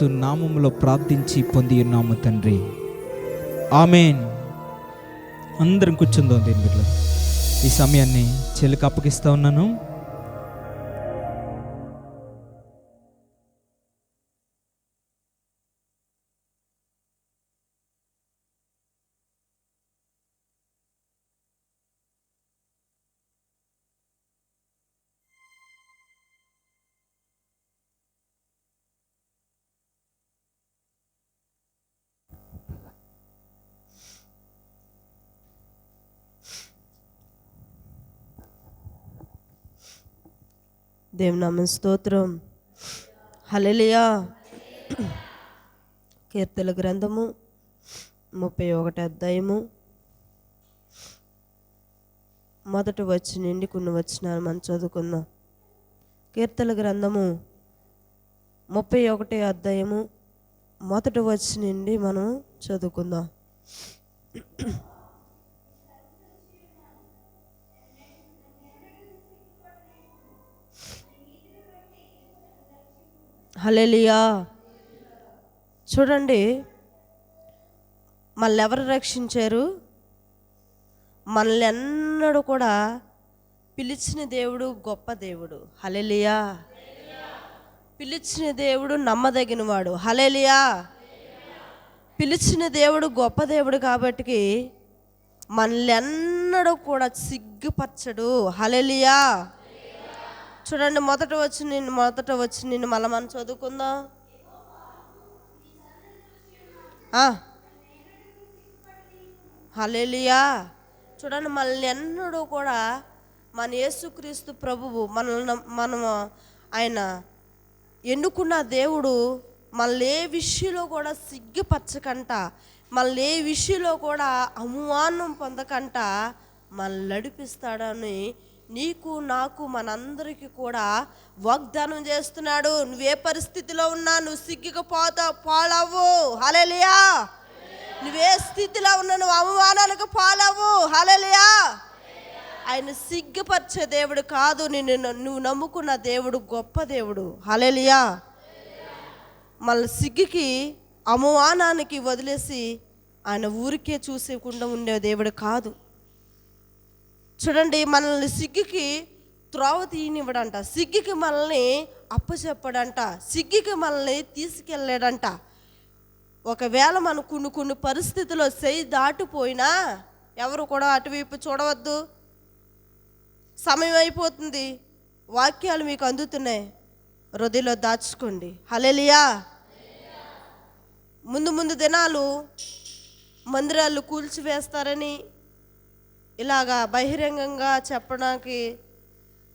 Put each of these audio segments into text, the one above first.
యేసు నామములో ప్రార్థించి పొంది ఉన్నాము తండ్రి, ఆమేన్. అందరం కూర్చుందాం దీని బిడ్డలు. ఈ సమయాన్ని చెల్లికి అప్పగిస్తా ఉన్నాను. దేవుని నామం స్తోత్రం. హల్లెలూయా. కీర్తన గ్రంథము 31 అధ్యాయము మొదటి వచనం నుండి కొన్ని వచనాలు మనం చదువుకుందాం. కీర్తన గ్రంథము 31 అధ్యాయము మొదటి వచనం నుండి మనం చదువుకుందాం. హల్లెలూయా. చూడండి, మనల్ని ఎవరు రక్షించారు? మనల్ని ఎన్నడూ కూడా పిలిచిన దేవుడు గొప్ప దేవుడు. హల్లెలూయా. పిలిచిన దేవుడు నమ్మదగిన వాడు. హల్లెలూయా. పిలిచిన దేవుడు గొప్ప దేవుడు కాబట్టి మనల్ని ఎన్నడూ కూడా సిగ్గుపరచడు. హల్లెలూయా. చూడండి, మొదట వచ్చి నిన్ను మళ్ళీ మనం చదువుకుందాం. హల్లెలూయా. చూడండి, మనల్ని ఎన్నడూ కూడా మన యేసుక్రీస్తు ప్రభువు మనము ఆయన ఎన్నుకున్న దేవుడు మనల్ని ఏ విషయంలో కూడా సిగ్గుపరచకంట, మనల్ని ఏ విషయంలో కూడా అవమానం పొందకంట మనల్ని నడిపిస్తాడని నీకు నాకు మనందరికీ కూడా వాగ్దానం చేస్తున్నాడు. నువ్వే పరిస్థితిలో ఉన్నా నువ్వు సిగ్గుకు పాలవు. హల్లెలూయా. నువ్వే స్థితిలో ఉన్నా నువ్వు అవమానాలకు పాలవు. హల్లెలూయా. ఆయన సిగ్గుపరిచే దేవుడు కాదు, నువ్వు నమ్ముకున్న దేవుడు గొప్ప దేవుడు. హల్లెలూయా. మళ్ళీ సిగ్గుకి అవమానానికి వదిలేసి ఆయన ఊరికే చూసేకుండా ఉండే దేవుడు కాదు. చూడండి, మనల్ని సిగ్గుకి త్రోవ తీయనివ్వడంట, సిగ్గుకి మనల్ని అప్పచెప్పడంట, సిగ్గుకి మనల్ని తీసుకెళ్ళాడంట. ఒకవేళ మనం కొన్ని పరిస్థితుల్లో చేయి దాటిపోయినా ఎవరు కూడా అటువైపు చూడవద్దు. సమయం అయిపోతుంది, వాక్యాలు మీకు అందుతున్నాయి, హృదయంలో దాచుకోండి. హల్లెలూయా. ముందు దినాలు మందిరాలు కూల్చివేస్తారని ఇలాగా బహిరంగంగా చెప్పడానికి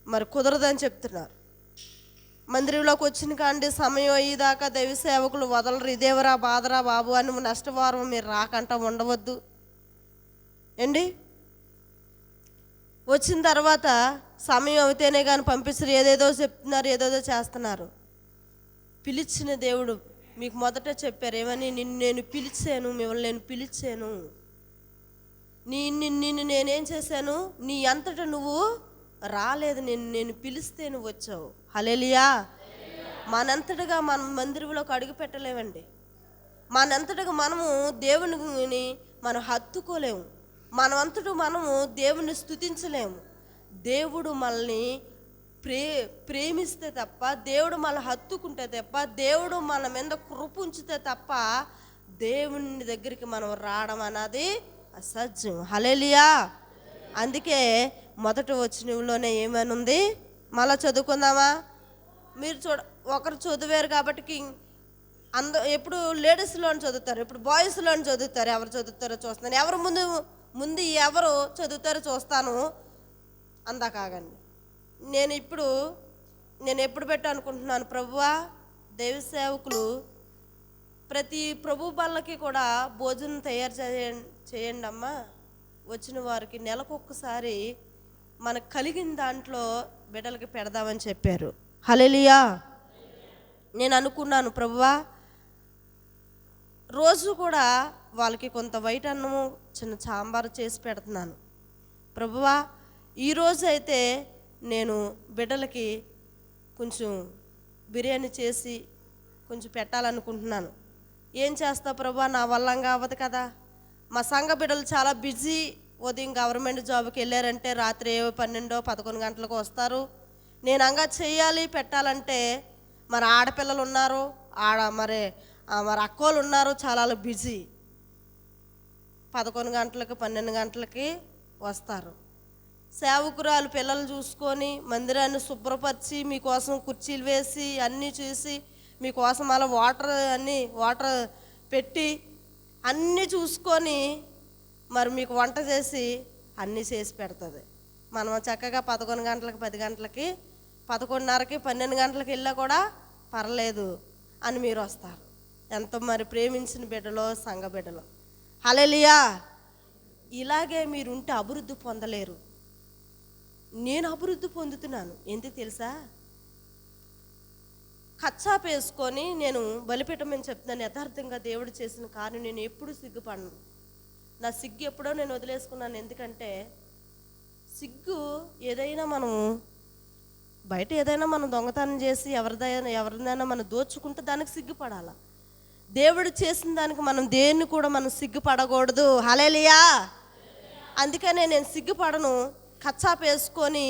మరి కుదరదని చెప్తున్నారు. మందిరంలోకి వచ్చిన కాండి సమయం అయ్యేదాకా దైవ సేవకులు వదలరు. ఇదేవరా బాధరా బాబు అని నష్టవారం మీరు రాకంట ఉండవద్దు ఏండి. వచ్చిన తర్వాత సమయం అయితేనే కానీ పంపిస్తారు. ఏదేదో చెప్తున్నారు, ఏదేదో చేస్తున్నారు. పిలిచిన దేవుడు మీకు మొదట చెప్పారు ఏమని? నేను పిలిచాను, మిమ్మల్ని నేను పిలిచాను, నిన్ను నేనేం చేశాను, నీ అంతటా నువ్వు రాలేదు, నేను పిలిస్తే నువ్వు వచ్చావు. హల్లెలూయా. మనంతటగా మనం మందిరంలోకి అడుగు పెట్టలేమండి. మనంతటగా మనము దేవుని మనం హత్తుకోలేము. మనమంతటా మనము దేవుని స్తుతించలేము. దేవుడు మనల్ని ప్రేమిస్తే తప్ప, దేవుడు మనల్ని హత్తుకుంటే తప్ప, దేవుడు మన మీద కృప ఉంచితే తప్ప దేవుని దగ్గరికి మనం రావడం అన్నది అసాధ్యం. హల్లెలూయా. అందుకే మొదటి వచనంలోనే ఏమని ఉంది, మళ్ళా చదువుకుందామా? మీరు ఒకరు చదివారు కాబట్టి ఎప్పుడు లేడీస్లోని చదువుతారు, ఇప్పుడు బాయ్స్లోని చదువుతారు. ఎవరు చదువుతారో చూస్తాను, ఎవరు ముందు ఎవరు చదువుతారో చూస్తాను. అందాకాగండి. నేను ఎప్పుడు పెట్టాలనుకుంటున్నాను, ప్రభువా దైవ సేవకులు ప్రతి ప్రభు బల్లకి కూడా భోజనం తయారు చేయండి అమ్మా, వచ్చిన వారికి నెలకొకసారి మనకు కలిగిన దాంట్లో బిడ్డలకి పెడదామని చెప్పారు. హల్లెలూయా. నేను అనుకున్నాను, ప్రభువా రోజు కూడా వాళ్ళకి కొంత వైట్ అన్నము చిన్న సాంబారు చేసి పెడుతున్నాను. ప్రభువా ఈరోజు అయితే నేను బిడ్డలకి కొంచెం బిర్యానీ చేసి కొంచెం పెట్టాలనుకుంటున్నాను. ఏం చేస్తా ప్రభా, నా వల్లంగా అవ్వదు కదా. మా సంఘ బిడ్డలు చాలా బిజీ. ఉదయం గవర్నమెంట్ జాబ్కి వెళ్ళారంటే రాత్రి 12-11 గంటలకు వస్తారు. నేను అంగా చేయాలి పెట్టాలంటే మరి ఆడపిల్లలు ఉన్నారు, మరి అక్కోళ్ళు ఉన్నారు, చాలా బిజీ. 11 గంటలకు 12 గంటలకి వస్తారు. సేవకురాలు పిల్లలు చూసుకొని మందిరాన్ని శుభ్రపరిచి మీకోసం కుర్చీలు వేసి అన్నీ చూసి మీకోసం అలా వాటర్ పెట్టి అన్నీ చూసుకొని మరి మీకు వంట చేసి అన్నీ చేసి పెడుతుంది. మనం చక్కగా 11 గంటలకి 10 గంటలకి 11:30కి 12 గంటలకి వెళ్ళా కూడా పర్లేదు అని మీరు వస్తారు. ఎంతో మరి ప్రేమించిన బిడ్డలో సంఘ బిడ్డలో. హల్లెలూయా. ఇలాగే మీరుంటే అభివృద్ధి పొందలేరు. నేను అభివృద్ధి పొందుతున్నాను. ఎందుకు తెలుసా? కచ్చాపు వేసుకొని నేను బలిపీఠమని చెప్తున్నాను. యథార్థంగా దేవుడు చేసిన కార్యం నేను ఎప్పుడు సిగ్గుపడను. నా సిగ్గు ఎప్పుడో నేను వదిలేసుకున్నాను. ఎందుకంటే సిగ్గు ఏదైనా మనం బయట ఏదైనా మనం దొంగతనం చేసి ఎవరిదైనా మనం దోచుకుంటే దానికి సిగ్గుపడాల. దేవుడు చేసిన దానికి మనం దేన్ని కూడా మనం సిగ్గుపడకూడదు. హల్లెలూయా. అందుకనే నేను సిగ్గుపడను. కచ్చాపు వేసుకొని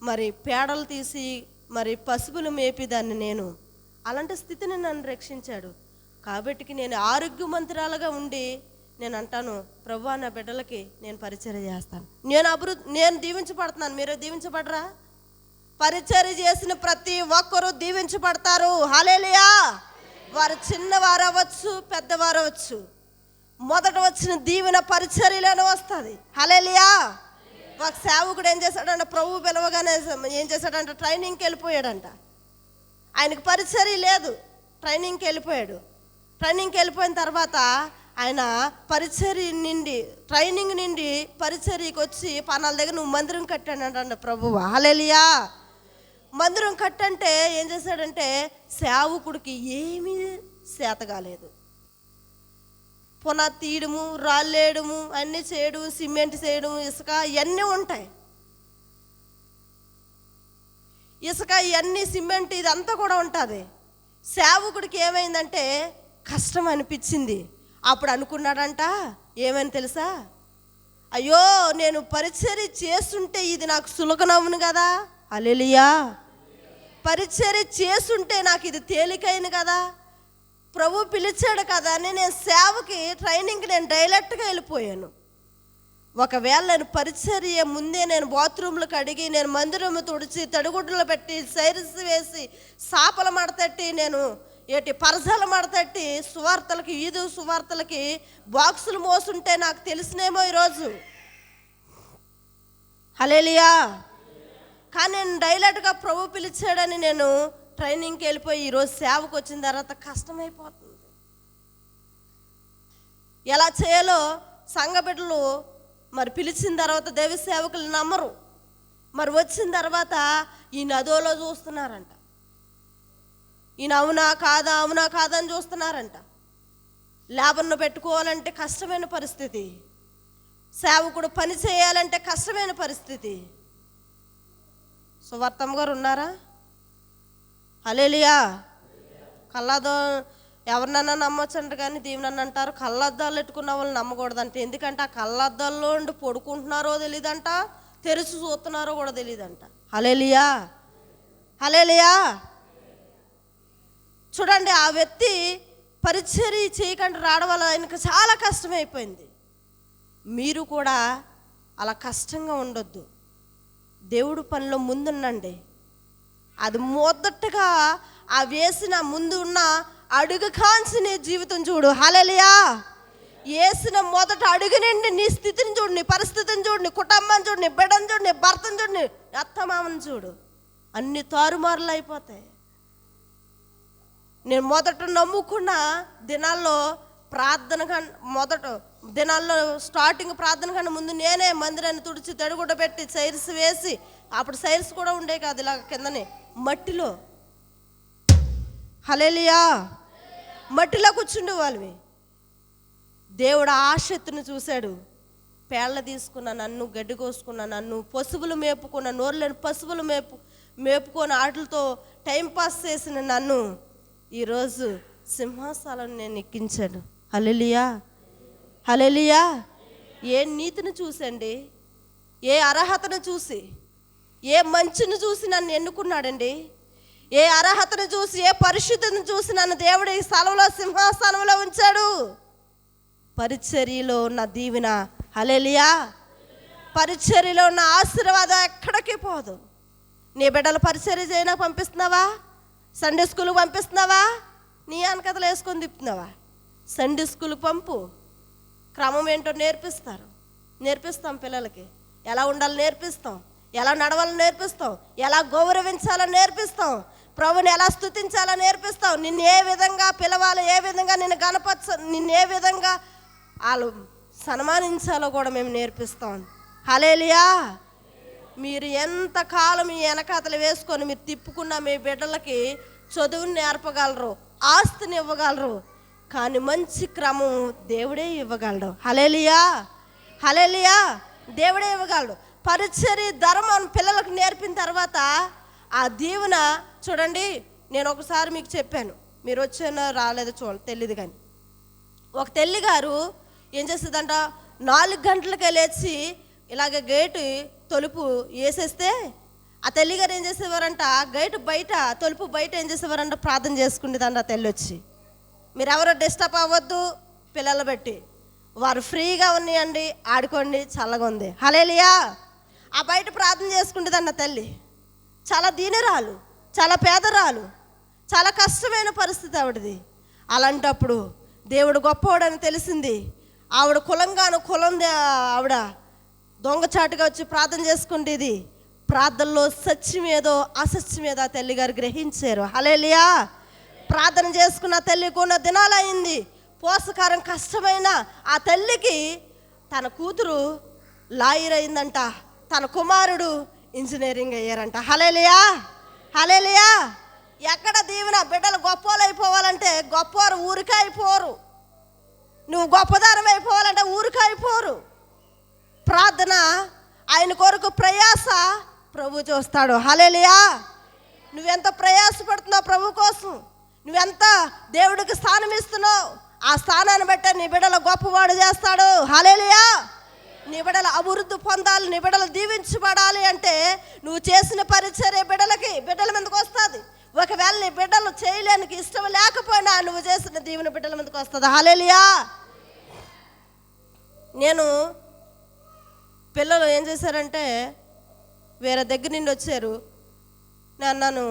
మరి పేడలు తీసి మరి పశువులు మేపిదాన్ని నేను. అలాంటి స్థితిని నన్ను రక్షించాడు. కాబట్టి నేను ఆరోగ్యవంతురాలుగా ఉండి నేను అంటాను, ప్రభువా నా బిడ్డలకి నేను పరిచర్య చేస్తాను. నేను దీవించబడుతున్నాను. మీరు దీవించబడరా? పరిచర్య చేసిన ప్రతి ఒక్కరూ దీవించబడతారు. హల్లెలూయా. వారు చిన్నవారు అవ్వచ్చు, పెద్దవారు అవ్వచ్చు. మొదట వచ్చిన దీవెన పరిచర్యలోనే వస్తుంది. హల్లెలూయా. ఒక సేవకుడు ఏం చేశాడంట, ప్రభు పిలవగానే ఏం చేశాడంట, ట్రైనింగ్కి వెళ్ళిపోయాడంట. ఆయనకు పరిచర్య లేదు, ట్రైనింగ్కి వెళ్ళిపోయాడు. ట్రైనింగ్కి వెళ్ళిపోయిన తర్వాత ఆయన ట్రైనింగ్ నుండి పరిచర్యకి వచ్చి పనాల దగ్గర నువ్వు మందిరం కట్టాడంట ప్రభువు. హల్లెలూయా. మందిరం కట్టంటే ఏం చేశాడంటే సేవకుడికి ఏమీ చేత కాలేదు. పునాది తీయడము, రాళ్ళేయడము, అన్నీ చేయడం, సిమెంట్ చేయడం, ఇసుక ఇవన్నీ ఉంటాయి. ఇసుక ఇవన్నీ సిమెంట్ ఇదంతా కూడా ఉంటుంది. సేవకుడికి ఏమైందంటే కష్టం అనిపించింది. అప్పుడు అనుకున్నాడంట, ఏమని తెలుసా? అయ్యో నేను పరిచర్య చేస్తుంటే ఇది నాకు సులకనవును కదా. హల్లెలూయా. పరిచర్య చేస్తుంటే నాకు ఇది తేలికైన కదా, ప్రభు పిలిచాడు కదా అని నేను సేవకి ట్రైనింగ్కి నేను డైరెక్ట్గా వెళ్ళిపోయాను. ఒకవేళ నేను పరిచర్య ముందే నేను బాత్రూమ్లు కడిగి నేను మందిరము తుడిచి తడిగుడ్డలు పెట్టి సైరస్ వేసి సాపల మడతట్టి నేను పరసలు మడతట్టి సువార్తలకి బాక్సులు మోసుంటే నాకు తెలిసినేమో ఈరోజు. హల్లెలూయా. కానీ నేను డైరెక్ట్గా ప్రభు పిలిచాడని నేను ట్రైనింగ్కి వెళ్ళిపోయి ఈరోజు సేవకు వచ్చిన తర్వాత కష్టమైపోతుంది. ఎలా చేయాలో సంఘ బిడ్డలు మరి పిలిచిన తర్వాత దైవ సేవకులు నమ్మరు. మరి వచ్చిన తర్వాత ఈ నదోలో చూస్తున్నారంట. ఈయన అవునా కాదా అని చూస్తున్నారంట. లేబర్ను పెట్టుకోవాలంటే కష్టమైన పరిస్థితి, సేవకుడు పని చేయాలంటే కష్టమైన పరిస్థితి. సువార్తమ్మ గారు ఉన్నారా? హల్లెలూయా. ఎవరినన్నా నమ్మొచ్చంట కానీ దీవెనని అంటారు కళ్ళద్దాలు పెట్టుకున్న వాళ్ళు నమ్మకూడదంట. ఎందుకంటే ఆ కళ్ళద్దాల్లో ఉండి పడుకుంటున్నారో తెలియదంట, తెరిచి చూస్తున్నారో కూడా తెలియదంట. హల్లెలూయా. హల్లెలూయా. చూడండి, ఆ వ్యక్తి పరిచర్య చేయకుండా రావడం వల్ల ఆయనకు చాలా కష్టమైపోయింది. మీరు కూడా అలా కష్టంగా ఉండొద్దు. దేవుడు పనిలో ముందుండండి. అది మొదటగా ఆ వేసిన ముందు ఉన్న అడుగు కాంచిన జీవితం చూడు. హల్లెలూయా. వేసిన మొదట అడుగు నుండి నీ స్థితిని చూడు, నీ పరిస్థితిని చూడు, నీ కుటుంబాన్ని చూడు, నీ బిడ్డను చూడు, నీ భర్తను చూడు, నీ అత్తమామని చూడు. అన్ని తారుమారులు అయిపోతాయి. నేను మొదట నమ్ముకున్న దినాల్లో స్టార్టింగ్ ప్రార్థన కన్నా ముందు నేనే మందిరాన్ని తుడిచి తడిగుడ్డ పెట్టి సైర్స్ వేసి, అప్పుడు సైర్స్ కూడా ఉండే కాదు, ఇలా కిందనే మట్టిలో. హల్లెలూయా. మట్టిలో కూర్చుండే వాళ్ళవి. దేవుడు ఆశక్తిని చూశాడు. పేళ్ళ తీసుకున్న నన్ను, గడ్డి కోసుకున్న నన్ను, పశువులు మేపుకున్న నోరులేని పశువులు మేపుకొని వాటితో టైంపాస్ చేసిన నన్ను ఈరోజు సింహాసనం నేను ఎక్కించాడు. హల్లెలూయా, హల్లెలూయా. ఏ నీతిని చూసండి, ఏ అర్హతను చూసి, ఏ మంచిని చూసి నన్ను ఎన్నుకున్నాడండి. ఏ అర్హతను చూసి, ఏ పరిశుద్ధిని చూసి నన్ను దేవుడు ఈ స్థలంలో సింహాసనంలో ఉంచాడు. పరిచర్యలో ఉన్న దీవెన, హల్లెలూయా, పరిచర్యలో ఉన్న ఆశీర్వాదం ఎక్కడికి పోదు. నీ బిడ్డలు పరిచర్య చేయనా పంపిస్తున్నావా? సండే స్కూల్కి పంపిస్తున్నావా? నీ అనకథలు వేసుకొని తిప్పుతున్నావా? సండే స్కూల్ పంపు. క్రమం ఏంటో నేర్పిస్తాం పిల్లలకి. ఎలా ఉండాలో నేర్పిస్తాం, ఎలా నడవాలో నేర్పిస్తాం, ఎలా గౌరవించాలో నేర్పిస్తాం, ప్రభుని ఎలా స్తుతించాలో నేర్పిస్తాం, నిన్ను ఏ విధంగా పిలవాలో, ఏ విధంగా నిన్ను నిన్ను ఏ విధంగా వాళ్ళు సన్మానించాలో కూడా మేము నేర్పిస్తాం. హల్లెలూయా. మీరు ఎంత కాలం ఈ వెనకాతలు వేసుకొని మీరు తిప్పుకున్న మీ బిడ్డలకి చదువుని నేర్పగలరు, ఆస్తిని ఇవ్వగలరు, కానీ మంచి క్రమం దేవుడే ఇవ్వగలడు. హల్లెలూయా, హల్లెలూయా. దేవుడే ఇవ్వగలడు. పరిచర్య ధర్మం పిల్లలకు నేర్పిన తర్వాత ఆ దీవెన చూడండి. నేను ఒకసారి మీకు చెప్పాను, మీరు వచ్చేనో రాలేదో తెలియదు, కానీ ఒక తల్లి గారు ఏం చేస్తుందంట, 4 గంటలకే లేచి ఇలాగ గేటు తలుపు వేసేస్తే ఆ తల్లి గారు ఏం చేసేవారంట, గేటు బయట తలుపు బయట ఏం చేసేవారంట, ప్రార్థన చేసుకునేదంట. ఆ తల్లి వచ్చి, మీరు ఎవరో డిస్టర్బ్ అవ్వద్దు, పిల్లలు పెట్టి వారు ఫ్రీగా ఉన్నాయండి, ఆడుకోండి, చల్లగా ఉంది. హల్లెలూయా. ఆ బయట ప్రార్థన చేసుకుంటుందన్న తల్లి. చాలా దీనరాలు, చాలా పేదరాలు, చాలా కష్టమైన పరిస్థితి ఆవిడది. అలాంటప్పుడు దేవుడు గొప్పవాడని తెలిసింది. ఆవిడ కులం ఆవిడ దొంగచాటుగా వచ్చి ప్రార్థన చేసుకుంటేది. ప్రార్థనలో సత్యమేదో అసత్యమేదో ఆ తల్లి గారు గ్రహించారు. హల్లెలూయా. ప్రార్థన చేసుకున్న తల్లి కొన్ని దినాలు అయింది. పోషకారం కష్టమైన ఆ తల్లికి తన కూతురు లాయర్ అయిందంట, తన కుమారుడు ఇంజనీరింగ్ అయ్యారంట. హల్లెలూయా, హల్లెలూయా. ఎక్కడ దీవెన? బిడ్డలు గొప్పలు అయిపోవాలంటే గొప్పవారు ఊరికే అయిపోరు. నువ్వు గొప్పదారం అయిపోవాలంటే ఊరికే అయిపోరు. ప్రార్థన, ఆయన కొరకు ప్రయాస ప్రభు చూస్తాడు. హల్లెలూయా. నువ్వెంత ప్రయాసపడుతున్నావు ప్రభు కోసం, నువ్వెంత దేవుడికి స్థానం ఇస్తున్నావు, ఆ స్థానాన్ని బట్టే నీ బిడ్డలు గొప్పవాడు చేస్తాడు. హల్లెలూయా. నీ బిడ్డలు అభివృద్ధి పొందాలి, నీ బిడ్డలు దీవించబడాలి అంటే నువ్వు చేసిన పరిచర్య బిడ్డల మీదకి వస్తుంది. ఒకవేళ నీ బిడ్డలు చేయలేనికి ఇష్టం లేకపోయినా నువ్వు చేసిన దీవెన బిడ్డల మీదకి వస్తుంది. హల్లెలూయా. నేను పిల్లలు ఏం చేశారంటే వేరే దగ్గర నుండి వచ్చారు. నేను అన్నాను,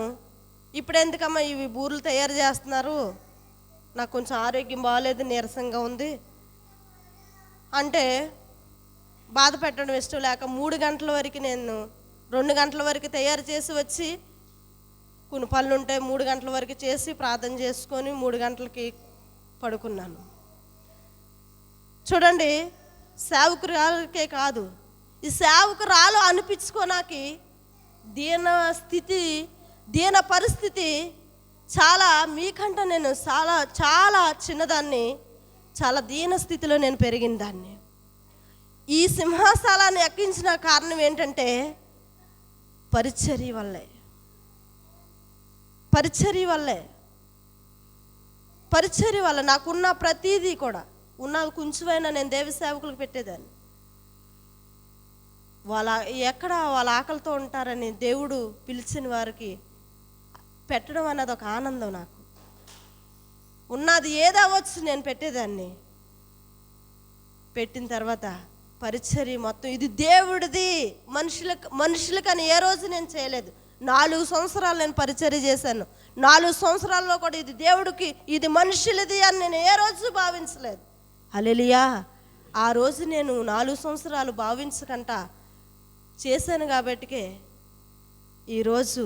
ఇప్పుడు ఎందుకమ్మా ఇవి బూరెలు తయారు చేస్తున్నారు, నాకు కొంచెం ఆరోగ్యం బాగాలేదు, నీరసంగా ఉంది అంటే బాధ పెట్టడం ఇష్టం లేక 3 గంటల వరకు నేను 2 గంటల వరకు తయారు చేసి వచ్చి కొన్ని పనులు ఉంటే 3 గంటల వరకు చేసి ప్రార్థన చేసుకొని 3 గంటలకి పడుకున్నాను. చూడండి, సేవకురాలకే కాదు, ఈ సేవకురాలు అనిపించుకోనాకి దీన పరిస్థితి చాలా మీకంటే నేను చాలా చాలా చిన్నదాన్ని, చాలా దీన స్థితిలో నేను పెరిగిన దాన్ని. ఈ సింహాసనాన్ని ఎక్కించిన కారణం ఏంటంటే పరిచర్య వల్లే. పరిచర్య వల్ల నాకున్న ప్రతీదీ కూడా, ఉన్న కొంచెమైనా నేను దేవ సేవకులకు పెట్టేదాన్ని. వాళ్ళ ఆకలితో ఉంటారని దేవుడు పిలిచిన వారికి పెట్టడం అన్నది ఒక ఆనందం. నాకు ఉన్నది ఏదవచ్చు నేను పెట్టేదాన్ని. పెట్టిన తర్వాత పరిచర్య మొత్తం ఇది దేవుడిది, మనుషులకని ఏ రోజు నేను చేయలేదు. 4 సంవత్సరాలు నేను పరిచర్య చేశాను. 4 సంవత్సరాల్లో కూడా ఇది దేవుడికి, ఇది మనుషులది అని నేను ఏ రోజు భావించలేదు. హల్లెలూయా. ఆ రోజు నేను 4 సంవత్సరాలు భావించకుండా చేశాను కాబట్టికే ఈరోజు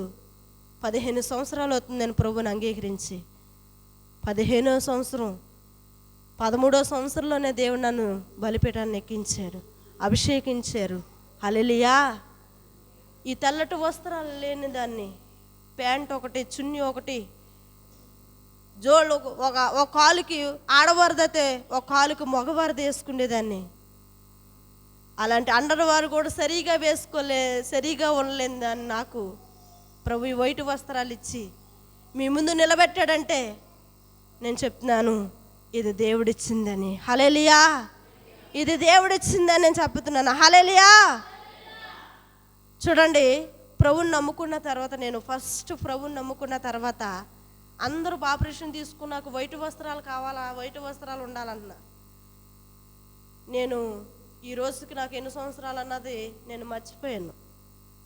15 సంవత్సరాలు అవుతుంది నేను ప్రభువుని అంగీకరించి. 15వ సంవత్సరం 13వ సంవత్సరంలోనే దేవుడు నన్ను బలిపీఠాన్ని ఎక్కించారు, అభిషేకించారు. హల్లెలూయా. ఈ తెల్లటి వస్త్రాలు లేని దాన్ని, ప్యాంట్ ఒకటి, చున్నీ ఒకటి, జోళ్ళు ఒక కాలుకి ఆడవారిదైతే ఒక కాలుకి మగవారిది వేసుకునేదాన్ని. అలాంటి అండర్వారు కూడా సరిగా ఉండలేని దాన్ని నాకు ప్రభు ఈ వైట్ వస్త్రాలు ఇచ్చి మీ ముందు నిలబెట్టాడంటే నేను చెప్తున్నాను, ఇది దేవుడిచ్చిందని. హల్లెలూయా. ఇది దేవుడిచ్చిందని నేను చెప్తున్నాను. హల్లెలూయా. చూడండి, ప్రభువుని నమ్ముకున్న తర్వాత, నేను ఫస్ట్ ప్రభువుని నమ్ముకున్న తర్వాత అందరూ ఆపరేషన్ తీసుకున్నాక వైట్ వస్త్రాలు కావాలా, వైట్ వస్త్రాలు ఉండాలన్నా, నేను ఈ రోజుకి నాకు ఎన్ని సంవత్సరాలు అన్నది నేను మర్చిపోయాను.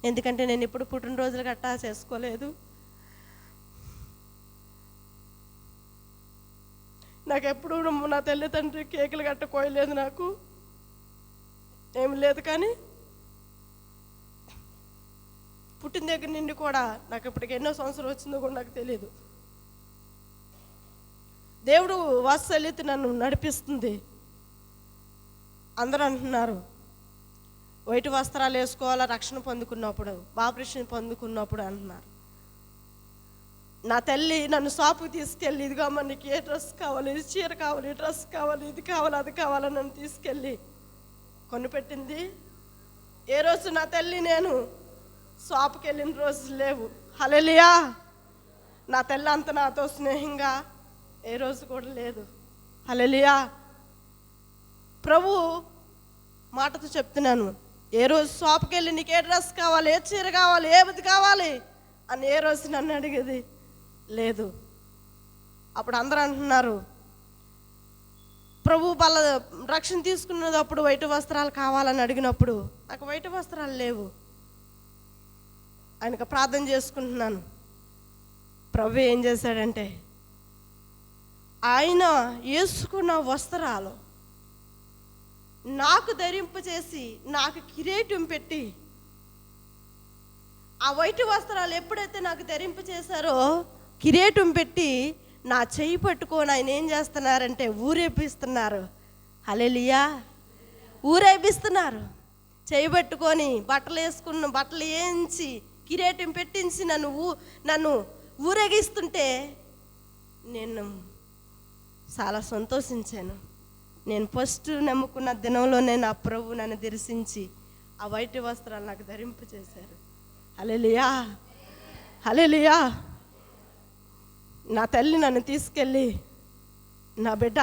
ఎందుకంటే నేను ఇప్పుడు పుట్టినరోజులు గట్టా చేసుకోలేదు. నాకు ఎప్పుడు నా తల్లిదండ్రి కేకులు గట్ట కోయలేదు, నాకు ఏమి లేదు. కానీ పుట్టిన దగ్గర నుండి కూడా నాకు ఇప్పటికి ఎన్నో సంవత్సరాలు వచ్చిందో కూడా నాకు తెలియదు. దేవుడు వాత్సల్యత నన్ను నడిపిస్తుంది. అందరూ అంటున్నారు వైట్ వస్త్రాలు వేసుకోవాలా రక్షణ పొందుకున్నప్పుడు, ఆపరేషన్ పొందుకున్నప్పుడు అంటున్నారు. నా తల్లి నన్ను షాపుకి తీసుకెళ్ళి, ఇదిగో అమ్మ నీకు ఏ డ్రెస్ కావాలి, ఇది చీర కావాలి, డ్రెస్ కావాలి, ఇది కావాలి, అది కావాలని నన్ను తీసుకెళ్ళి కొనిపెట్టింది. ఏ రోజు నా తల్లి నేను షాపుకి వెళ్ళిన రోజులు లేవు. హల్లెలూయా. నా తల్లి అంత నాతో స్నేహంగా ఏ రోజు కూడా లేదు. హల్లెలూయా. ప్రభు మాటతో చెప్తున్నాను, ఏ రోజు షాప్కి వెళ్ళి నీకు ఏ డ్రెస్ కావాలి, ఏ చీర కావాలి, ఏది కావాలి అని ఏ రోజు నన్ను అడిగేది లేదు. అప్పుడు అందరూ అంటున్నారు, ప్రభు వాళ్ళ రక్షణ తీసుకున్నప్పుడు వైట్ వస్త్రాలు కావాలని అడిగినప్పుడు నాకు వైట్ వస్త్రాలు లేవు. ఆయనకు ప్రార్థన చేసుకుంటున్నాను. ప్రభు ఏం చేశాడంటే, ఆయన వేసుకున్న వస్త్రాలు నాకు ధరింపచేసి నాకు కిరీటం పెట్టి, ఆ వైట్ వస్త్రాలు ఎప్పుడైతే నాకు ధరింపచేశారో కిరీటం పెట్టి నా చెయ్యి పట్టుకొని ఆయన ఏం చేస్తున్నారంటే ఊరేపిస్తున్నారు. హల్లెలూయా. ఊరేపిస్తున్నారు. చెయ్యి పట్టుకొని బట్టలు వేసుకున్న బట్టలు వేయించి కిరీటం పెట్టించి నన్ను ఊరేగిస్తుంటే నేను చాలా సంతోషించాను. నేను ఫస్ట్ నమ్ముకున్న దినంలోనే నా ప్రభు నన్ను దర్శించి ఆ వైట్ వస్త్రాలు నాకు ధరింపు చేశారు. హల్లెలూయా. హల్లెలూయా. నా తల్లి నన్ను తీసుకెళ్ళి, నా బిడ్డ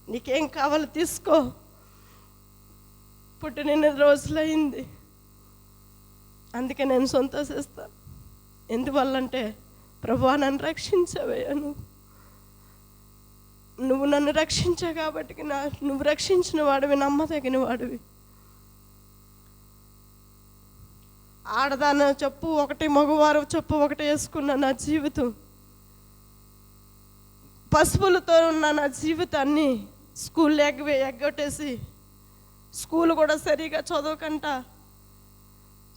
నీకేం కావాలో తీసుకో, పుట్టిన రోజులైంది, అందుకే నేను సంతోషిస్తాను. ఎందువల్లంటే, ప్రభువా నన్ను రక్షించవయ్యా, నువ్వు నన్ను రక్షించా కాబట్టి నువ్వు రక్షించిన వాడివి, నమ్మదగిన వాడివి. ఆడదాన చెప్పు ఒకటి, మగవారు చెప్పు ఒకటి వేసుకున్న నా జీవితం, పసుపులతో ఉన్న నా జీవితాన్ని స్కూల్ ఎగ్గొట్టేసి, స్కూల్ కూడా సరిగా చదవకంట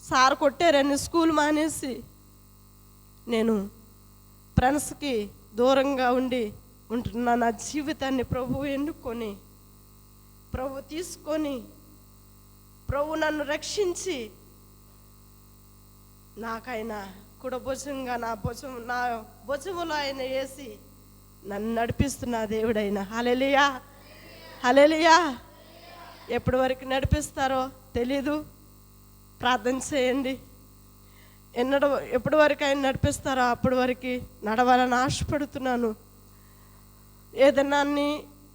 సార్ కొట్టారని స్కూల్ మానేసి నేను ఫ్రెండ్స్కి దూరంగా ఉంటున్నా. నా జీవితాన్ని ప్రభు ఎన్నుకొని, ప్రభు తీసుకొని, ప్రభు నన్ను రక్షించి నాకైన కుడభుజంగా నా భుజములో ఆయన వేసి నన్ను నడిపిస్తున్న దేవుడైన. హల్లెలూయా. హల్లెలూయా. ఎప్పటి వరకు నడిపిస్తారో తెలీదు. ప్రార్థన చేయండి. ఎప్పటి వరకు ఆయన నడిపిస్తారో అప్పటి వరకు నడవాలని ఆశపడుతున్నాను. ఏదన్నా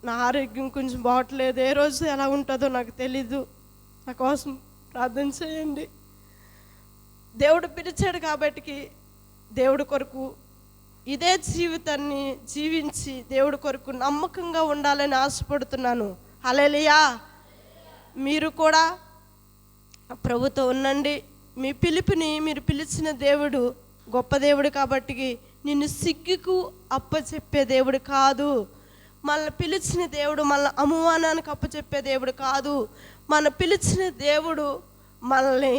నా ఆరోగ్యం కొంచెం బాగట్లేదు, ఏ రోజు ఎలా ఉంటుందో నాకు తెలీదు. నా కోసం ప్రార్థన చేయండి. దేవుడు పిలిచాడు కాబట్టి దేవుడి కొరకు ఇదే జీవితాన్ని జీవించి దేవుడి కొరకు నమ్మకంగా ఉండాలని ఆశపడుతున్నాను. హల్లెలూయా. మీరు కూడా ప్రభుతో ఉండండి. మీ పిలుపుని మీరు పిలిచిన దేవుడు గొప్ప దేవుడు కాబట్టి నిన్ను సిగ్గుకు అప్పచెప్పే దేవుడు కాదు. మన పిలిచిన దేవుడు మన అవమానానికి అప్పచెప్పే దేవుడు కాదు. మన పిలిచిన దేవుడు మనల్ని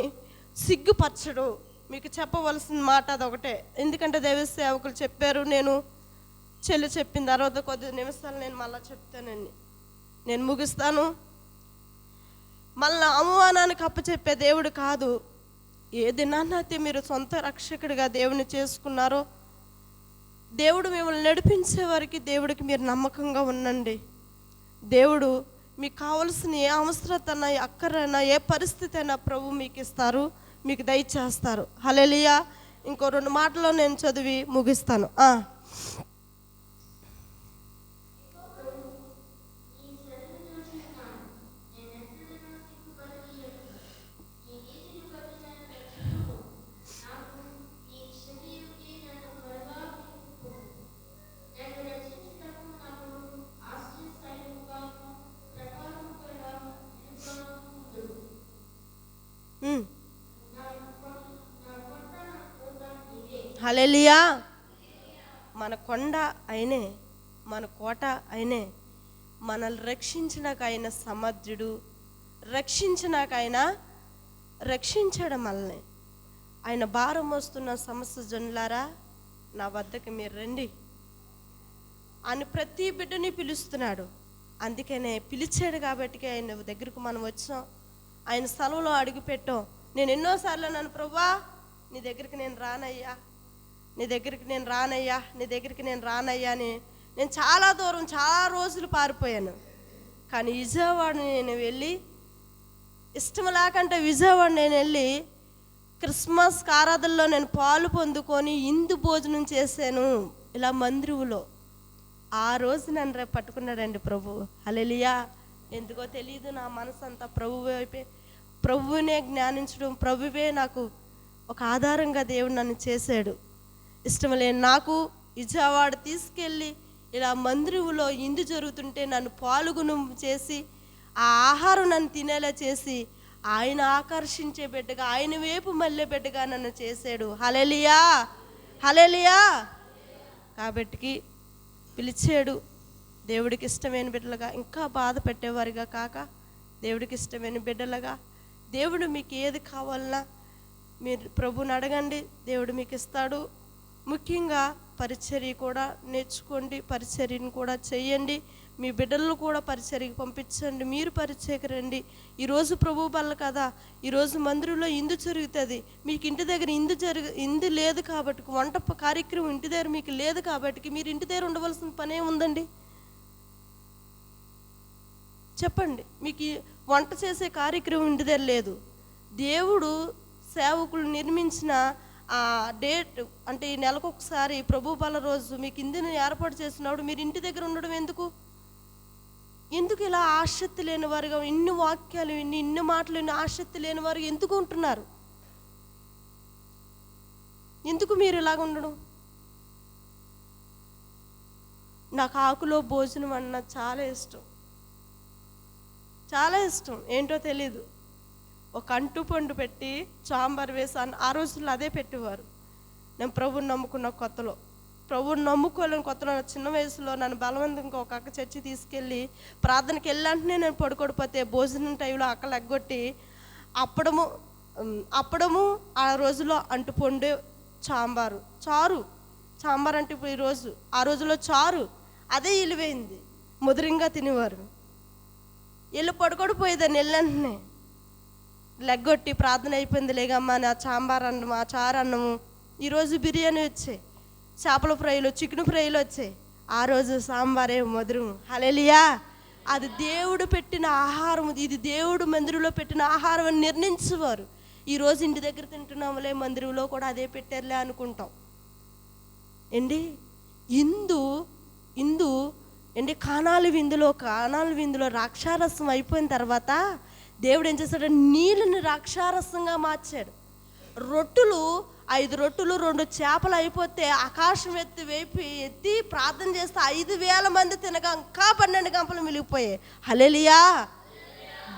సిగ్గుపరచడు. మీకు చెప్పవలసిన మాట అదొకటే. ఎందుకంటే దైవ సేవకులు చెప్పారు, నేను చెల్లి చెప్పిన తర్వాత కొద్ది నిమిషాలు నేను మళ్ళీ చెప్తానండి, నేను ముగిస్తాను. మళ్ళీ అవమానానికి అప్పచెప్పే దేవుడు కాదు. ఏ దినాన్నైతే మీరు సొంత రక్షకుడిగా దేవుని చేసుకున్నారో, దేవుడు మిమ్మల్ని నడిపించే వారికి దేవుడికి మీరు నమ్మకంగా ఉండండి. దేవుడు మీకు కావలసిన ఏ అవసరతైనా, ఏ అక్కరైనా, ఏ పరిస్థితి అయినా ప్రభు మీకు ఇస్తారు, మీకు దయచేస్తారు. హల్లెలూయా. ఇంకో 2 మాటలు నేను చదివి ముగిస్తాను. హల్లెలూయా. మన కొండ అయినే, మన కోట అయినే, మనల్ని రక్షించినాక ఆయన సమర్థుడు, రక్షించినాక ఆయన రక్షించడం వల్లనే. ఆయన భారం వస్తున్న సమస్త జనులారా నా వద్దకు మీరు రండి అని ప్రతి బిడ్డని పిలుస్తున్నాడు. అందుకనే పిలిచాడు కాబట్టి ఆయన దగ్గరకు మనం వచ్చాం, ఆయన స్థలంలో అడుగు పెట్టాం. నేను ఎన్నోసార్లు నన్ను ప్రభువా నీ దగ్గరికి నేను రానయ్యా, నీ దగ్గరికి నేను రానయ్యా, నీ దగ్గరికి నేను రానయ్యా అని నేను చాలా దూరం చాలా రోజులు పారిపోయాను. కానీ విజయవాడ నేను వెళ్ళి ఇష్టం లేకంటే విజయవాడ నేను వెళ్ళి క్రిస్మస్ ఆరాధనలో నేను పాలు పొందుకొని ఇందు భోజనం చేశాను ఇలా మందిరంలో. ఆ రోజు నన్ను రేపు పట్టుకున్నాడండి ప్రభు. హల్లెలూయా. ఎందుకో తెలియదు, నా మనసు అంతా ప్రభు వైపే, ప్రభువునే జ్ఞానించడం, ప్రభువే నాకు ఒక ఆధారంగా దేవుడు నన్ను చేశాడు. ఇష్టం లేని నాకు విజయవాడ తీసుకెళ్ళి ఇలా మందిరంలో ఇందు జరుగుతుంటే నన్ను పాల్గొను చేసి ఆ ఆహారం నన్ను తినేలా చేసి ఆయన ఆకర్షించే బిడ్డగా, ఆయన వైపు మళ్ళీ బిడ్డగా నన్ను చేశాడు. హల్లెలూయా, హల్లెలూయా. కాబట్టి పిలిచాడు. దేవుడికి ఇష్టమైన బిడ్డలుగా, ఇంకా బాధ పెట్టేవారిగా కాక దేవుడికి ఇష్టమైన బిడ్డలుగా, దేవుడు మీకు ఏది కావాలన్నా మీరు ప్రభుని అడగండి, దేవుడు మీకు ఇస్తాడు. ముఖ్యంగా పరిచర్య కూడా నేర్చుకోండి, పరిచర్యను కూడా చేయండి, మీ బిడ్డలను కూడా పరిచర్యకి పంపించండి, మీరు పరిచయకి రండి. ఈరోజు ప్రభు బల్ల కదా, ఈరోజు మందిరంలో ఇందు జరుగుతుంది, మీకు ఇంటి దగ్గర ఇందు లేదు కాబట్టి, వంట కార్యక్రమం ఇంటి దగ్గర మీకు లేదు కాబట్టి మీరు ఇంటి దగ్గర ఉండవలసిన పనే ఉందండి చెప్పండి. మీకు వంట చేసే కార్యక్రమం ఇంటి దగ్గర లేదు. దేవుడు సేవకులు నిర్మించిన ఆ డేట్ అంటే ఈ నెలకు ఒకసారి ప్రభు బల రోజు మీకు ఇందుని ఏర్పాటు చేసినప్పుడు మీరు ఇంటి దగ్గర ఉండడం ఎందుకు? ఇలా ఆసక్తి లేని వారుగా ఇన్ని వాక్యాలు ఇన్ని మాటలు ఆసక్తి లేని వారు ఎందుకు ఉంటున్నారు? ఎందుకు మీరు ఇలాగ ఉండడం? నాకు ఆకులో భోజనం అన్న చాలా ఇష్టం, చాలా ఇష్టం. ఏంటో తెలీదు. ఒక అంటు పండు పెట్టి సాంబార్ వేసాను. ఆ రోజుల్లో అదే పెట్టేవారు. నేను ప్రభుని నమ్ముకున్న కొత్తలో, ప్రభుని నమ్ముకోలేని కొత్తలో, చిన్న వయసులో నన్ను బలవంతంగా ఒక అక్క చర్చి తీసుకెళ్ళి ప్రార్థనకి వెళ్ళంటనే నేను పడుకోడిపోతే భోజనం టైంలో అక్కలు ఎగ్గొట్టి అప్పడము ఆ రోజులో అంటుపండు సాంబార్ అంటే ఇప్పుడు ఈరోజు ఆ రోజులో చారు అదే ఇలివైంది, ముదిరింగా తినేవారు. వెళ్ళి పడుకోడిపోయేదాన్ని వెళ్ళంటనే లెగ్గొట్టి ప్రార్థన అయిపోయింది లేగమ్మా నా సాంబార్ అన్నం ఆ చారు అన్నము. ఈరోజు బిర్యానీ వచ్చాయి, చేపల ఫ్రైలు, చికెన్ ఫ్రైలు వచ్చాయి. ఆ రోజు సాంబారే మధురం. హల్లెలూయా. అది దేవుడు పెట్టిన ఆహారం, ఇది దేవుడు మందిరంలో పెట్టిన ఆహారం అని నిర్ణయించేవారు. ఈరోజు ఇంటి దగ్గర తింటున్నాములే, మందిరంలో కూడా అదే పెట్టారులే అనుకుంటాం ఏంటి. ఇందు ఏంటి కానాలు విందులో రాక్షారసం అయిపోయిన తర్వాత దేవుడు ఏం చేశాడు? నీళ్ళని రాక్షారసంగా మార్చాడు. 5 రొట్టెలు 2 చేపలు అయిపోతే ఆకాశం ఎత్తి ప్రార్థన చేస్తే 5,000 మంది తినగా ఇంకా 12 గంపలు మిగిలిపోయాయి. హల్లెలూయా.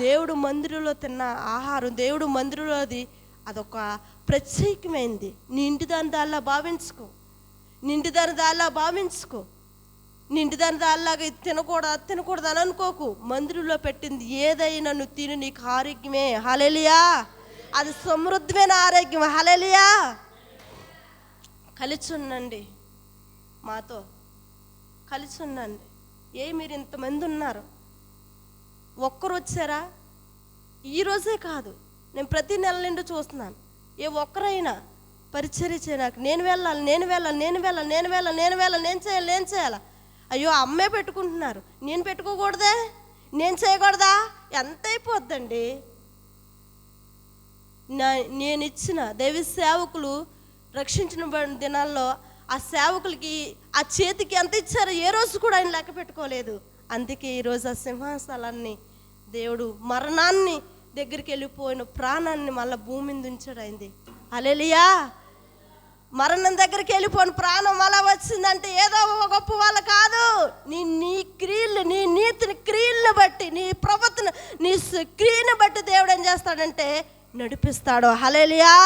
దేవుడు మందిరంలో తిన్న ఆహారం, దేవుడు మందిరంలోది అదొక ప్రత్యేకమైంది. నీ ఇంటి దాని దానిలా భావించుకో, నీ ఇంటి దాని దానిలాగా తినకూడదు అని అనుకోకు. మందిరంలో పెట్టింది ఏదైనా నువ్వు తిని, నీకు ఆరోగ్యమే. హల్లెలూయా. అది సమృద్ధమైన ఆరోగ్యం. హల్లెలూయా. కలిసి ఉండండి, మాతో కలిసి ఉండండి. మీరు ఇంతమంది ఉన్నారు, ఒక్కరు వచ్చారా? ఈరోజే కాదు, నేను ప్రతి నెల నుండి చూస్తున్నాను. ఒక్కరైనా పరిచర్య చేయడానికి నేను చేయాలా? అయ్యో అమ్మే పెట్టుకుంటున్నారు, నేను పెట్టుకోకూడదే, నేను చేయకూడదా? ఎంత అయిపోద్దండి. నేను ఇచ్చిన దైవ సేవకులు రక్షించిన దినాల్లో ఆ సేవకులకి ఆ చేతికి ఎంత ఇచ్చారో ఏ రోజు కూడా ఆయన లెక్క పెట్టుకోలేదు. అందుకే ఈరోజు ఆ సింహాసనాన్ని దేవుడు మరణాన్ని దగ్గరికి వెళ్ళిపోయిన ప్రాణాన్ని మళ్ళీ భూమి మీద ఉంచాడు అయింది. హల్లెలూయా. మరణం దగ్గరికి వెళ్ళిపోయిన ప్రాణం అలా వచ్చిందంటే ఏదో గొప్ప వాళ్ళ కాదు. నీ క్రియలు, నీ నీతిని క్రియలను బట్టి, నీ ప్రవర్తన, నీ క్రియను బట్టి దేవుడు ఏం చేస్తాడంటే నడిపిస్తాడు. హల్లెలూయా.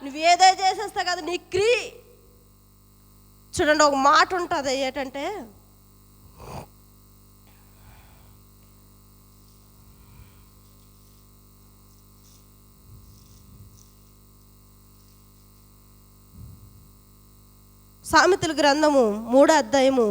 నువ్వు ఏదో చేసేస్తా కదా నీ క్రియ. చూడండి, ఒక మాట ఉంటుంది ఏంటంటే, సామెతల గ్రంథము 3వ అధ్యాయము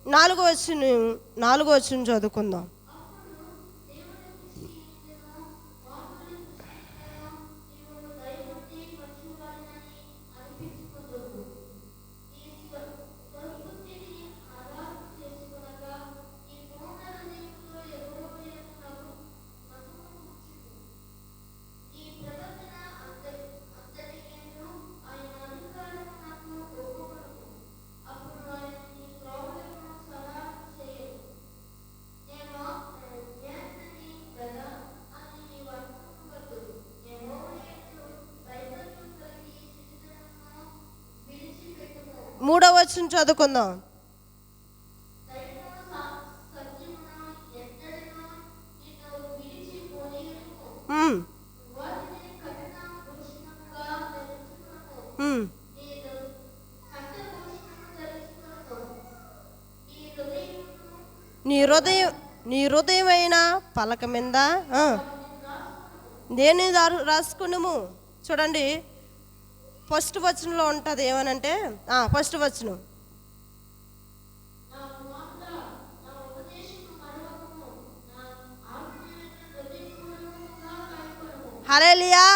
4వ వచనం చదువుకుందాం. మూడవ వచనం చదువుకుందాం. నీ హృదయమైన పలక మీద దేని రాసుకున్నాము. చూడండి, ఫస్ట్ వచనంలో ఉంటుంది ఏమనంటే, ఫస్ట్ వచనం, హల్లెలూయా.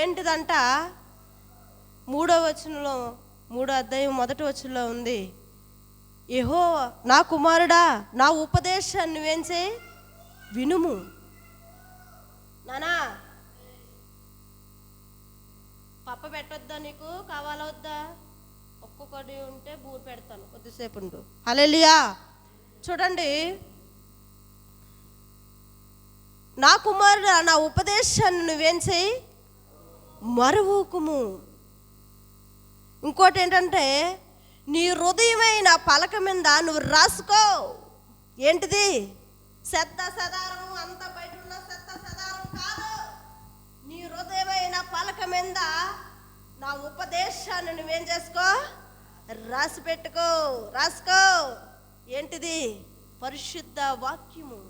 ఏంటిదంట? 3వ వచనంలో, 3వ అధ్యాయం 1వ వచనంలో ఉంది, యెహోవా నా కుమారుడా నా ఉపదేశాన్ని నువ్వేం చేయి, వినుము. నానా పప్ప పెట్టొద్దా, నీకు కావాలా వద్దా? ఒక్కొక్కటి ఉంటే బూరు పెడతాను, కొద్దిసేపు ఉండు. హల్లెలూయా. చూడండి, నా కుమారుడు నా ఉపదేశాన్ని నువ్వేం చేయి, మరువకుము. ఇంకోటి ఏంటంటే, నీ హృదయమైన పలక మీద నువ్వు రాసుకో. ఏంటిది? చెత్త చెదారం, అంత బయట ఉన్న చెత్త చెదారం కాదు. నీ హృదయమైన పలక మీద నా ఉపదేశాన్ని నువ్వేం చేసుకో, రాసి పెట్టుకో, రాసుకో. ఏంటిది? పరిశుద్ధ వాక్యము.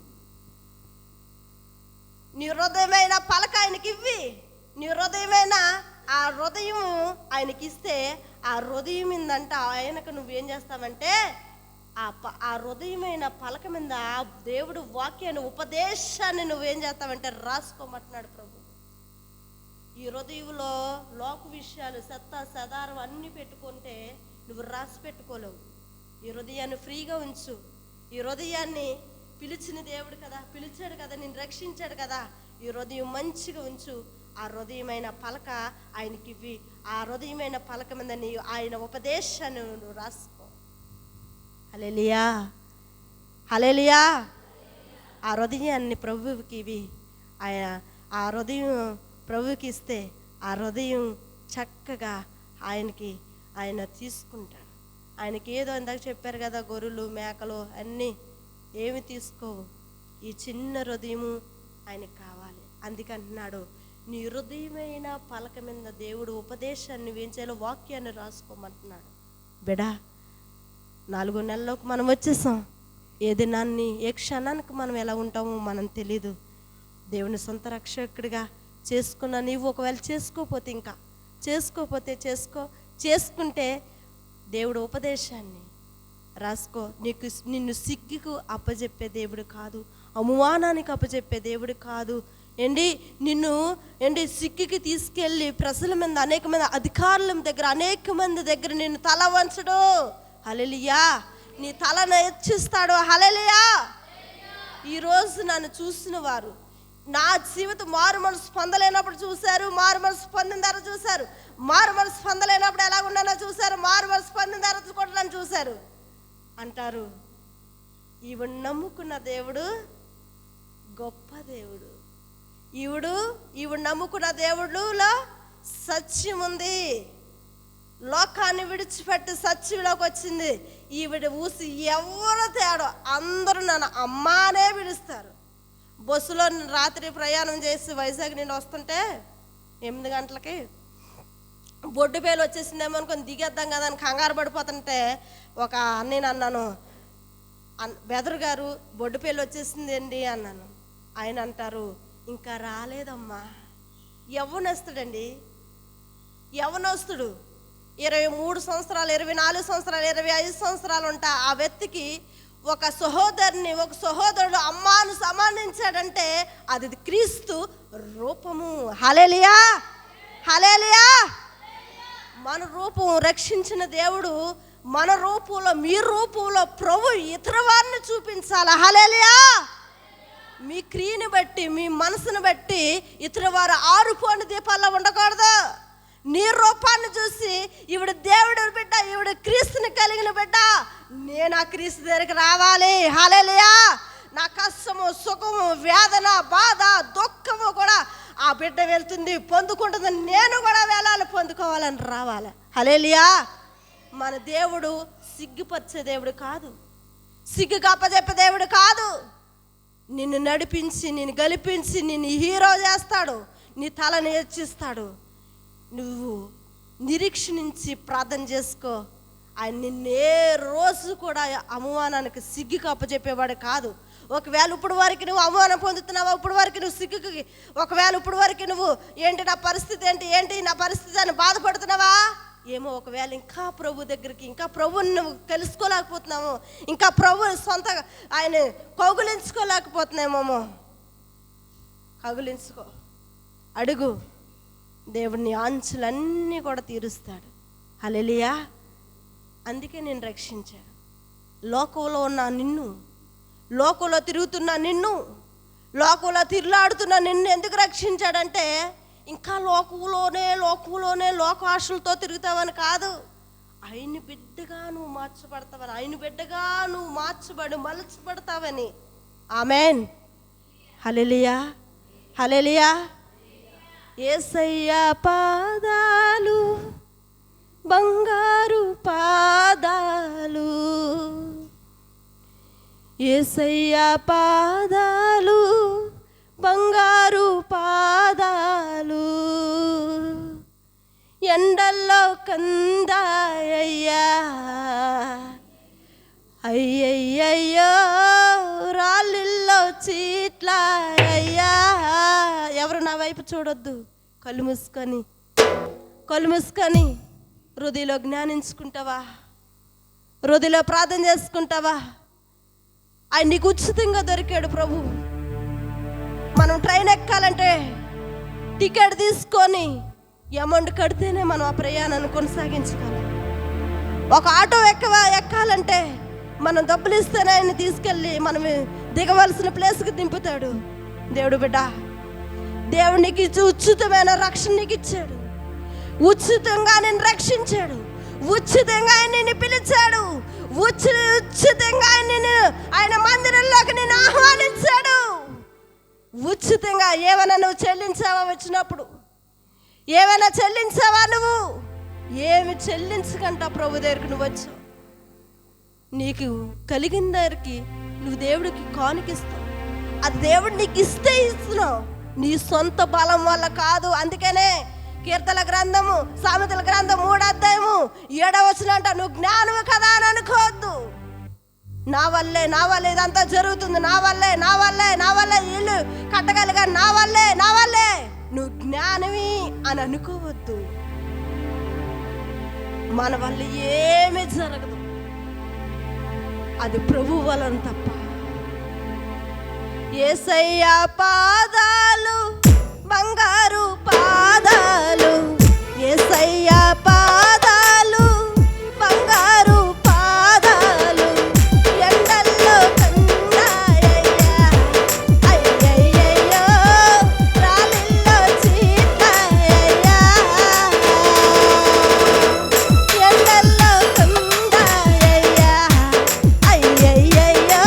నీ హృదయమైన పలక ఆయనకి ఇవ్వి. నీ హృదయమైన ఆ హృదయం ఆయనకి ఇస్తే, ఆ హృదయం మీదంట ఆయనకు నువ్వేం చేస్తావంటే, ఆ హృదయమైన పలక మీద దేవుడు వాక్యాన్ని, ఉపదేశాన్ని నువ్వేం చేస్తావంటే రాసుకోమంటున్నాడు ప్రభు. ఈ హృదయంలో లోక విషయాలు, చెత్త చెదారం అన్నీ పెట్టుకుంటే నువ్వు రాసి పెట్టుకోలేవు. ఈ హృదయాన్ని ఫ్రీగా ఉంచు. ఈ హృదయాన్ని పిలిచిన దేవుడు కదా, పిలిచాడు కదా, నిన్ను రక్షించాడు కదా. ఈ హృదయం మంచిగా ఉంచు. ఆ హృదయమైన పలక ఆయనకి ఇవ్వి. ఆ హృదయమైన పలక మీద నీ ఆయన ఉపదేశాన్ని నువ్వు రాసుకో. హల్లెలూయా, హల్లెలూయా. ఆ హృదయాన్ని ప్రభువుకి ఇవి. ఆయన ఆ హృదయం ప్రభువుకి ఇస్తే, ఆ హృదయం చక్కగా ఆయన తీసుకుంటాడు. ఆయనకి ఏదో ఇందాక చెప్పారు కదా, గొర్రెలు మేకలు అన్నీ ఏమి తీసుకోవు. ఈ చిన్న హృదయము ఆయనకు కావాలి. అందుకంటున్నాడు, నీ హృదయమైన పలక మీద దేవుడు ఉపదేశాన్ని వేయించేలో వాక్యాన్ని రాసుకోమంటున్నాడు. బిడా, 4 నెలల్లోకి మనం వచ్చేసాం. ఏ దినాన్ని, ఏ క్షణానికి మనం ఎలా ఉంటామో మనం తెలీదు. దేవుని సొంత రక్షకుడిగా చేసుకున్న నీవు ఒకవేళ చేసుకోపోతే చేసుకుంటే దేవుడు ఉపదేశాన్ని రాసుకో. నిన్ను సిగ్గుకు అప్పచెప్పే దేవుడు కాదు, అవమానానికి అప్పచెప్పే దేవుడు కాదు. నిన్ను సిగ్గుకి తీసుకెళ్ళి ప్రజల మీద, అనేక మంది అధికారుల దగ్గర, అనేక మంది దగ్గర నిన్ను తల వంచడు. హల్లెలూయా. నీ తలను హెచ్చిస్తాడు. హల్లెలూయా. ఈరోజు నన్ను చూసిన వారు నా జీవితం మారు మనసు పొందలేనప్పుడు చూశారు, మారు మనసు పొందిన తర్వాత చూశారు, మారు మనసు పొందలేనప్పుడు ఎలా ఉన్నానో చూశారు, మారు మనసు పొందిన తర్వాత కూడా నన్ను చూశారు అంటారు. ఈవిడ నమ్ముకున్న దేవుడు గొప్ప దేవుడు. ఈవిడ నమ్ముకున్న దేవుడులో సత్యం ఉంది. లోకాన్ని విడిచిపెట్టి సత్యంలోకి వచ్చింది. ఈవిడ ఊసి ఎవరు తేడో అందరూ నన్ను అమ్మానే పిలుస్తారు. బస్సులో రాత్రి ప్రయాణం చేసి వైజాగ్ నుండి వస్తుంటే 8 గంటలకి బొడ్డు పేలు వచ్చేసిందేమో అనుకొని దిగేద్దాం కదా అని కంగారు పడిపోతుంటే ఒక నేను అన్నాను, బెదర్ గారు బొడ్డు పేలు వచ్చేసింది అండి అన్నాను. ఆయన అంటారు, ఇంకా రాలేదమ్మా. యవ్వనస్తుడండి, యవ్వనస్తుడు. 23 సంవత్సరాలు, 24 సంవత్సరాలు, 25 సంవత్సరాలు ఉంటా ఆ వ్యక్తికి ఒక సహోదరుడు అమ్మాను సమానించాడంటే అది క్రీస్తు రూపము. హల్లెలూయా, హల్లెలూయా. మన రూపం రక్షించిన దేవుడు మన రూపంలో, మీ రూపంలో ప్రభు ఇతర వారిని చూపించాలి. హల్లెలూయా. మీ క్రియని బట్టి, మీ మనసును బట్టి ఇతర వారు ఆరుపోని దీపాల్లో ఉండకూడదు. నీ రూపాన్ని చూసి ఈవిడ దేవుడు బిడ్డ, ఈవిడ క్రీస్తుని కలిగిన బిడ్డ, నేను ఆ క్రీస్తు దగ్గరికి రావాలి. హల్లెలూయా. నా కష్టము, సుఖము, వేదన, బాధ, దుఃఖము కూడా ఆ బిడ్డ వెళ్తుంది, పొందుకుంటుంది, నేను కూడా వెళ్ళాలి, పొందుకోవాలని రావాలి. హల్లెలూయా. మన దేవుడు సిగ్గుపరిచే దేవుడు కాదు, సిగ్గు కప్పజెప్పే దేవుడు కాదు. నిన్ను నడిపించి, నిన్ను గెలిపించి, నిన్ను హీరో చేస్తాడు, నీ తలని హెచ్చిస్తాడు. నువ్వు నిరీక్షించి ప్రార్థన చేసుకో. ఆయన నిన్నే రోజు కూడా అవమానానికి సిగ్గుకి అప్పచెప్పేవాడు కాదు. ఒకవేళ ఇప్పుడు వరకు నువ్వు అవమానం పొందుతున్నావా, ఇప్పుడు వరకు నువ్వు సిగ్గుకి, ఒకవేళ ఇప్పుడు వరకు నువ్వు ఏంటి నా పరిస్థితి ఏంటి నా పరిస్థితి అని బాధపడుతున్నావా ఏమో, ఒకవేళ ఇంకా ప్రభు దగ్గరికి, ఇంకా ప్రభుని నువ్వు తెలుసుకోలేకపోతున్నావు, ఇంకా ప్రభుని సొంత ఆయన కౌగులించుకోలేకపోతున్నామేమో, కౌగులించుకో, అడుగు. దేవుని ఆంచులన్నీ కూడా తీరుస్తాడు. హల్లెలూయా. అందుకే నేను రక్షించాడు. లోకంలో ఉన్న నిన్ను, లోకంలో తిరుగుతున్న నిన్ను, లోకంలో తిరులాడుతున్న నిన్ను ఎందుకు రక్షించాడంటే ఇంకా లోకంలోనే లోక ఆశలతో తిరుగుతావని కాదు, ఆయన బిడ్డగా నువ్వు మార్చబడతావని, ఆయన బిడ్డగా నువ్వు మలచబడతావని. ఆమేన్. హల్లెలూయా, హల్లెలూయా. యేసయ్యా పాదాలు బంగారు పాదాలు, యేసయ్యా పాదాలు బంగారు పాదాలు, ఎండల్లో కందాయ్యా అయ్యయ్యయ్యో, రాళ్ళల్లో చీట్లాయ్యా. ఎవరు నా వైపు చూడొద్దు, కళ్ళు మూసుకొని హృదయలో జ్ఞానించుకుంటావా, హృదయలో ప్రార్థన చేసుకుంటావా. ఆయన నీకు ఉచితంగా దొరికాడు ప్రభు. మనం ట్రైన్ ఎక్కాలంటే టికెట్ తీసుకొని అమౌంట్ కడితేనే మనం ఆ ప్రయాణాన్ని కొనసాగించగలం. ఒక ఆటో ఎక్కాలంటే మనం డబ్బులు ఇస్తేనే ఆయన తీసుకెళ్ళి మనం దిగవలసిన ప్లేస్కి దింపుతాడు. దేవుడు బిడ్డ, దేవుడు నీకు ఉచితమైన రక్షణ నీకు ఇచ్చాడు, ఉచితంగా నేను రక్షించాడు, ఉచితంగా ఆయన నిన్ను పిలిచాడు, ఉచితంగా ఆయన మందిరంలోకి నేను ఆహ్వానించాడు. ఉచితంగా ఏమైనా నువ్వు చెల్లించావా? వచ్చినప్పుడు ఏమైనా చెల్లించావా? నువ్వు ఏమి చెల్లించకంట ప్రభు దగ్గరికి నువ్వు వచ్చావు. నీకు కలిగిన దగ్గరికి నువ్వు దేవుడికి కానుకిస్తావు. అది దేవుడు నీకు ఇస్తే ఇస్తున్నావు, నీ సొంత బలం వల్ల కాదు. అందుకనే కీర్తన గ్రంథము, సామెతల గ్రంథం 3వ అధ్యాయము 7వ వచనం, నువ్వు జ్ఞానము కదా అని అనుకోవద్దు. నా వల్లే ఇదంతా జరుగుతుంది, నా వల్లే ఇల్లు కట్టగలిగా, నా వల్లే నువ్వు జ్ఞానవి అని అనుకోవద్దు. మన వల్ల ఏమీ జరగదు, అది ప్రభు వలన తప్ప. యేసయ్యా పాదాలు బంగారు పాదాలు, యేసయ్యా పాదాలు బంగారు పాదాలు, ఎండల్లో కందాయ్యా అయ్యయ్యయ్యో, రాళ్ళల్లో చీట్లాయ్యా, ఎండల్లో కందాయ్యా అయ్యయ్యయ్యో,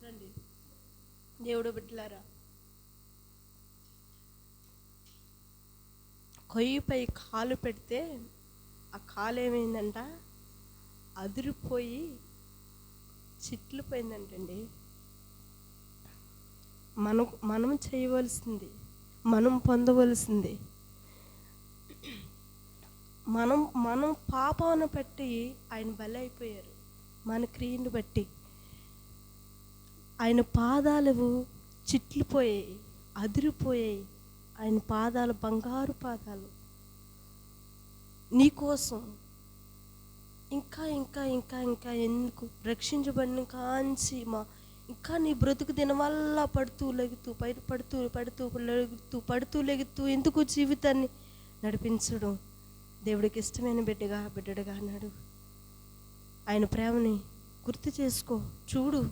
రండి దేవుడు బిడ్డలారా, కొయ్యిపై కాలు పెడితే ఆ కాలు ఏమైందంట, అదిరిపోయి చిట్లు పోయిందంటండి. మనం చేయవలసింది, మనం పొందవలసింది, మనం పాపాన్ని బట్టి ఆయన బలి అయిపోయారు. మన క్రియను బట్టి ఆయన పాదాలు చిట్లు పోయాయి, అదిరిపోయాయి. ఆయన పాదాలు బంగారు పాదాలు. నీకోసం ఇంకా ఇంకా ఇంకా ఇంకా ఎందుకు రక్షించబడిన కాంచి ఇంకా నీ బ్రతుకు దినవల్ల పడుతూ లెగుతూ పడుతూ లెగుతూ ఎందుకు జీవితాన్ని నడిపించడం? దేవుడికి ఇష్టమైన బిడ్డగా అన్నాడు. ఆయన ప్రేమని గుర్తు చేసుకో, చూడు.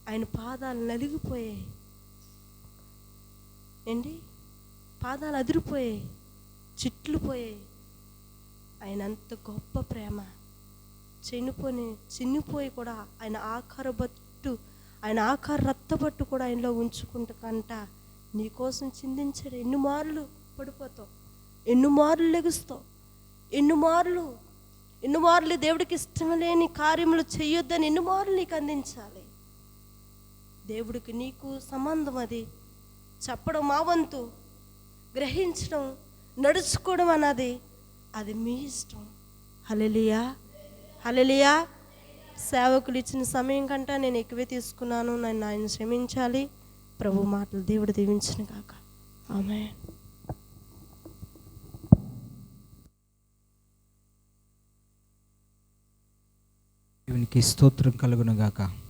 ఆయన పాదాలు నలిగిపోయాయి ఏంటి, పాదాలు అదిరిపోయాయి, చిట్లు పోయాయి. ఆయన అంత గొప్ప ప్రేమ, చిన్నిపోయి కూడా ఆయన ఆకార రక్తపట్టు కూడా ఆయనలో ఉంచుకుంటకంట నీకోసం చిందించాడు. ఎన్ని మార్లు పడిపోతావు, ఎన్ని మార్లు లెగుస్తావు, ఎన్ని మార్లు దేవుడికి ఇష్టం లేని కార్యములు చేయొద్దని ఎన్ని మార్లు నీకు అందించాలి. దేవుడికి నీకు సంబంధం అది. చెప్పడం మా వంతు, గ్రహించడం, నడుచుకోవడం అన్నది అది మీ ఇష్టం. హల్లెలూయా, హల్లెలూయా. సేవకులు ఇచ్చిన సమయం కంటే నేను ఎక్కువే తీసుకున్నాను, నన్ను ఆయన క్షమించాలి. ప్రభు మాటలు దేవుడు దీవించును గాక. ఆమేన్. దేవునికి స్తోత్రం కలుగును గాక.